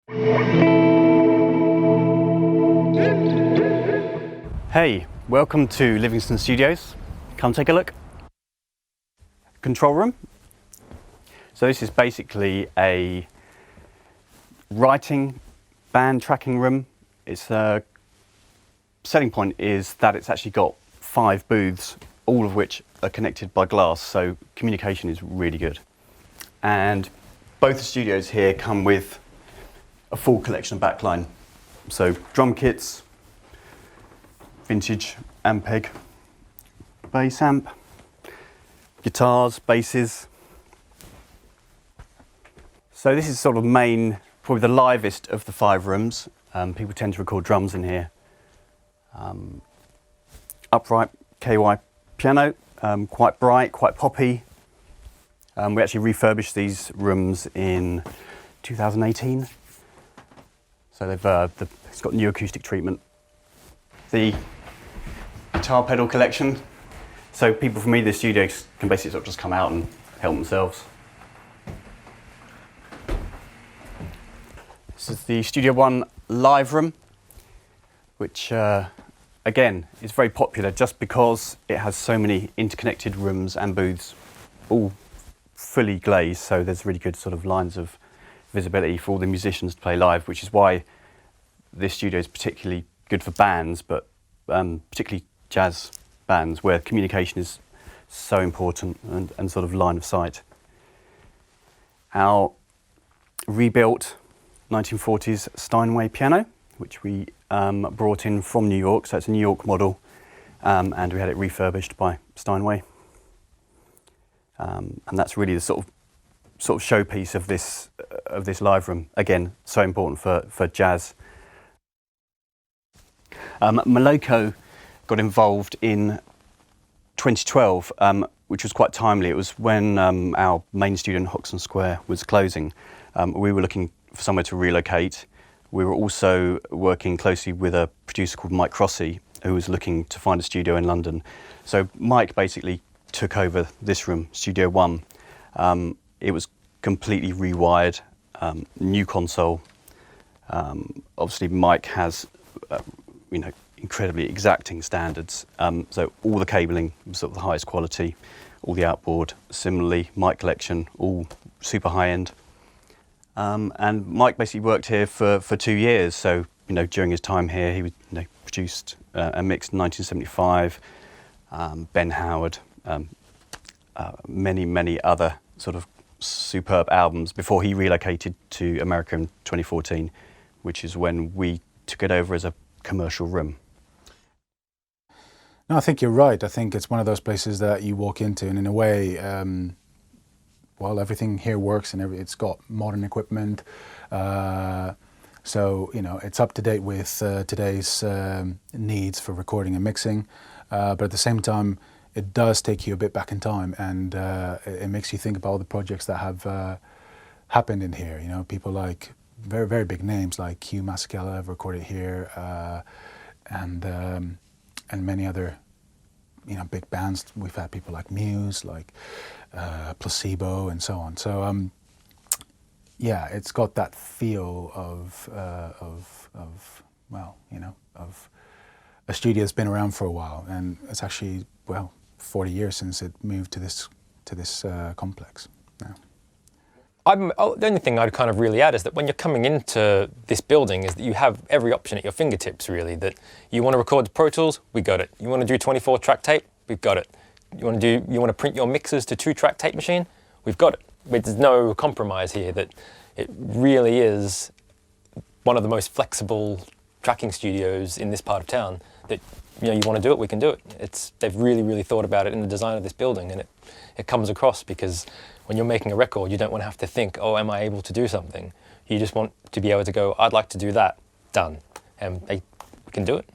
Hey, welcome to Livingston Studios. Come take a look. Control room. So this is basically a writing band tracking room. Its selling point is that it's actually got 5 booths, all of which are connected by glass, so communication is really good. And both the studios here come with a full collection of backline. So drum kits, vintage Ampeg bass amp, guitars, basses. So this is sort of probably the livest of the 5 rooms. People tend to record drums in here. Upright KY piano, quite bright, quite poppy. We actually refurbished these rooms in 2018. So it's got new acoustic treatment. The guitar pedal collection. So people from either studio can basically sort of just come out and help themselves. This is the Studio One live room, which again is very popular just because it has so many interconnected rooms and booths, all fully glazed, so there's really good sort of lines of visibility for all the musicians to play live, which is why this studio is particularly good for bands, but particularly jazz bands where communication is so important and sort of line of sight. Our rebuilt 1940s Steinway piano, which we brought in from New York, so it's a New York model, and we had it refurbished by Steinway. And that's really the sort of showpiece of this live room. Again, so important for jazz. Miloco got involved in 2012, which was quite timely. It was when our main studio in Hoxton Square was closing. We were looking for somewhere to relocate. We were also working closely with a producer called Mike Crossy, who was looking to find a studio in London. So Mike basically took over this room, Studio One. It was completely rewired, new console. Obviously Mike has incredibly exacting standards. So all the cabling was sort of the highest quality, all the outboard, similarly, mic collection, all super high end. And Mike basically worked here for 2 years. So, during his time here, he produced and mixed in 1975, Ben Howard, many other sort of superb albums before he relocated to America in 2014, which is when we took it over as a commercial room. No, I think you're right. I think it's one of those places that you walk into and in a way, well, everything here works and it's got modern equipment. So, it's up to date with today's needs for recording and mixing. But at the same time, it does take you a bit back in time, and it makes you think about all the projects that have happened in here. People like very, very big names like Hugh Masekela have recorded here, and many other, big bands. We've had people like Muse, like Placebo, and so on. So yeah, it's got that feel of a studio that's been around for a while, and it's actually 40 years since it moved to this complex now. The only thing I'd kind of really add is that when you're coming into this building is that you have every option at your fingertips, really. That you want to record the Pro Tools, we got it. You want to do 24-track tape, we've got it. You want to print your mixes to 2-track tape machine, we've got it. There's no compromise here. That it really is one of the most flexible tracking studios in this part of town. That you want to do it, we can do it. They've really, really thought about it in the design of this building, and it comes across because when you're making a record, you don't want to have to think, oh, am I able to do something? You just want to be able to go, I'd like to do that, done. And we can do it.